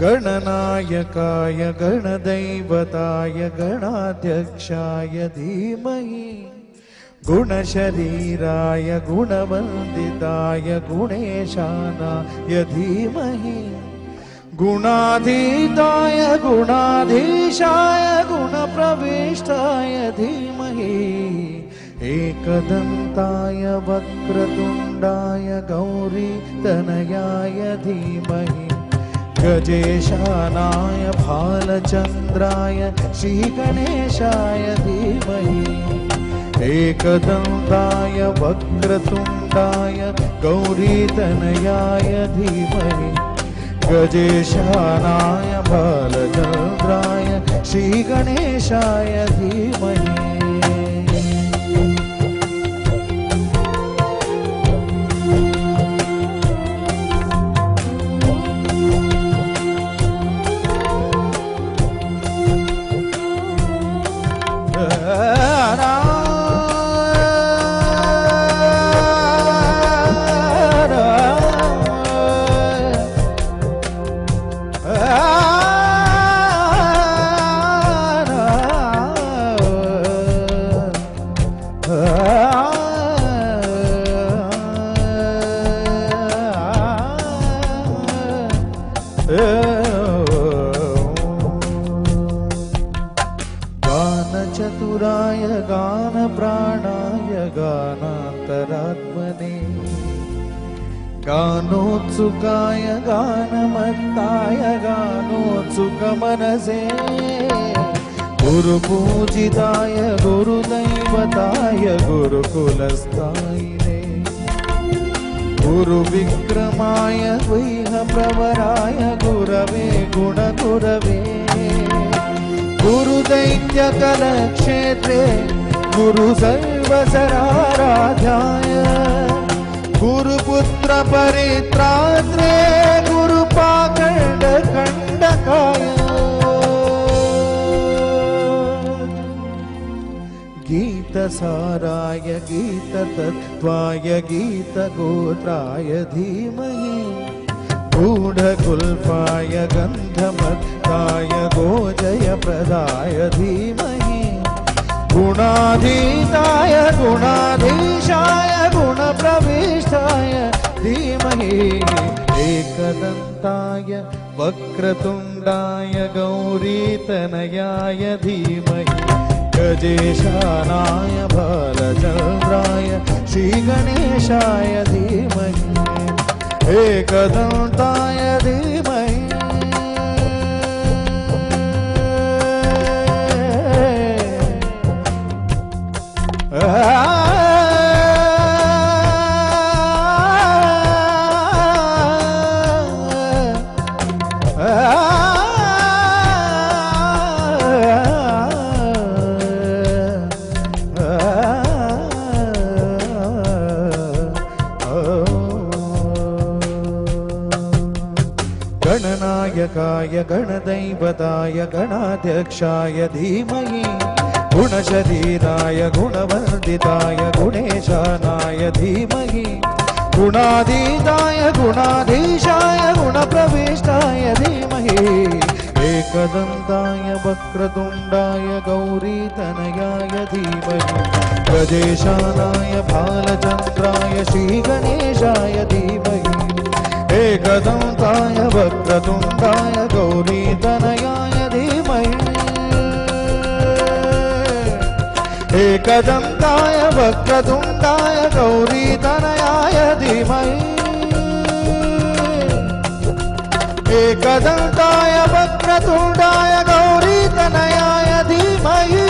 गणनायकाय गणदैवताय गणाध्यक्षाय धीमहि गुणशरीराय गुणवन्दिताय गुणेशानाय धीमहि गुणाधीताय गुणाधीशाय गुणप्रविष्टाय धीमहि एकदन्ताय वक्रतुण्डाय गौरीतनयाय धीमहि गजेशानाय भालचन्द्राय श्रीगणेशाय धीमहि एकदन्ताय वक्रतुण्डाय गौरीतनयाय धीमहि गजेशानाय भालचन्द्राय श्रीगणेशाय धीमहि गानचतुराय गानप्राणाय गानान्तरात्मने गानोत्सुकाय गानमत्ताय गानोत्सुकमनसे गुरुपूजिताय गुरुदैवताय गुरुकुलस्थायिने गुरुविक्रमाय गुह्यप्रवराय गुरवे गुणगुरवे गुरुदैत्यकलक्षेत्रे गुरुसर्वसराराध्याय गुरुपुत्रपरित्रात्रे गुरुपाखण्डखण्डकाय गीतसाराय गीततत्त्वाय गीतगोत्राय धीमहि गूढकुल्पाय गन्धमत्ताय गोजयप्रदाय धीमहि गुणाधीताय गुणाधीशाय गुणप्रविष्टाय धीमहि एकदन्ताय वक्रतुण्डाय गौरीतनयाय धीमहि गजेशानाय भालचन्द्राय श्रीगणेशाय धीमहि एकदन्ताय धीमहि गणनायकाय गणदैवताय गणाध्यक्षाय धीमहि गुणशरीराय गुणवर्धिताय गुणेशानाय धीमहि गुणाधीताय गुणाधीशाय गुणप्रविष्टाय धीमहि एकदन्ताय वक्रतुण्डाय गौरीतनयाय धीमहि गजेशानाय भालचन्द्राय श्रीगणेशाय धीमहि एकदन्ताय वक्रतुण्डाय गौरीतनयाय धीमहि एकदन्ताय वक्रतुण्डाय गौरीतनयाय धीमहि एकदन्ताय वक्रतुण्डाय गौरीतनयाय धीमहि